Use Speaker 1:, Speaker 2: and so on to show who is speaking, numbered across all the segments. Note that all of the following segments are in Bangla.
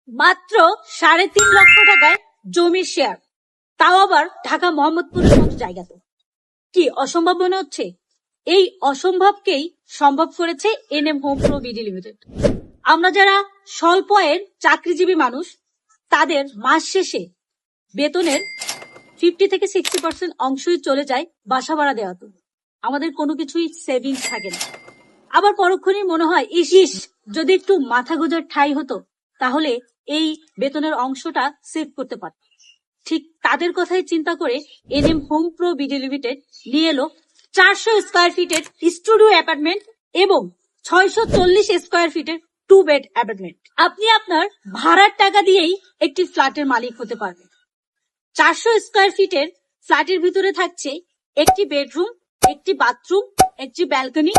Speaker 1: মাত্র 3.5 লক্ষ টাকায় জমির শেয়ার, তাও আবার ঢাকা মোহাম্মদপুরের মতো জায়গাতে। কি অসম্ভব মনে হচ্ছে? এই অসম্ভবকেই সম্ভব করেছে NM home pro BD limited. আমরা যারা স্বল্প আয়ের চাকরিজীবী মানুষ, তাদের মাস শেষে বেতনের 50 থেকে 60% অংশই চলে যায় বাসা ভাড়া দেওয়াতে। আমাদের কোনো কিছুই সেভিংস থাকে না। আবার পরক্ষণেই মনে হয় ইস যদি একটু মাথা গোজার ঠাঁই হতো, তাহলে এই বেতনের অংশটা সেভ করতে পারত। ঠিক তাদের কথাই চিন্তা করে NM home pro BD limited নিয়ে এলো 400 স্কোয়ার ফিটের স্টুডিও অ্যাপার্টমেন্ট এবং 640 স্কোয়ার ফিটের 2 বেড অ্যাপার্টমেন্ট। আপনি আপনার ভাড়ার টাকা দিয়েই একটি ফ্ল্যাটের মালিক হতে পারবেন। 400 স্কোয়ার ফিটের ফ্ল্যাটের ভিতরে থাকছে একটি বেডরুম, একটি বাথরুম, একটি ব্যালকনি,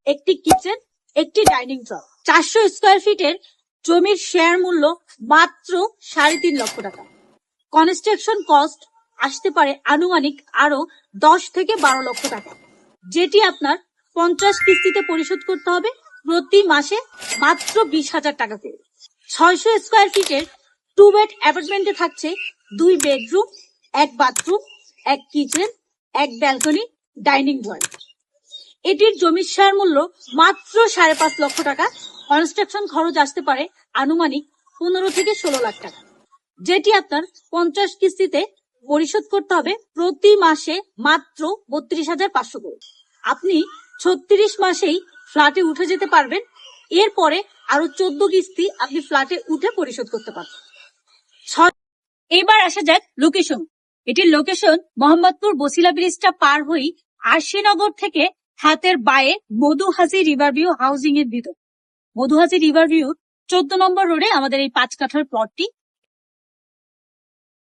Speaker 1: একটি কিচেন, একটি ডাইনিং রুম। 400 স্কোয়ার ফিটের জমির শেয়ার মূল্য মাত্র 3.5 লক্ষ টাকা। কনস্ট্রাকশন কস্ট আসতে পারে আনুমানিক আরো 10 থেকে 12 লক্ষ টাকা, যেটি আপনার 50 কিস্তিতে পরিশোধ করতে হবে প্রতি মাসে মাত্র 20,000 টাকা করে। 600 স্কোয়ার ফিটের 2 বেড অ্যাপার্টমেন্টে থাকছে 2 bedroom, 1 bathroom, 1 kitchen, 1 balcony, dining room. এটির জমির শেয়ার মূল্য মাত্র 5.5 লক্ষ টাকা। কনস্ট্রাকশন খরচ আসতে পারে আনুমানিক 15 থেকে 16 লাখ টাকা, যেটি আপনার 50 কিস্তিতে পরিশোধ করতে হবে প্রতি মাসে মাত্র 32,500 করে। আপনি 36 মাসেই ফ্ল্যাটে উঠে যেতে পারবেন। এরপরে আরো 14 কিস্তি আপনি ফ্ল্যাটে উঠে পরিশোধ করতে পারবেন। এবার আসা যাক লোকেশন। এটির লোকেশন মোহাম্মদপুর বসিলা ব্রিজটা পার হই আরশিনগর থেকে হাতের বায়ে মধুহাজি রিভারভিউ হাউজিং এর ভিতর। মধুহাজি রিভারভিউ 14 নম্বর রোডে আমাদের এই 5 কাঠার প্লটটি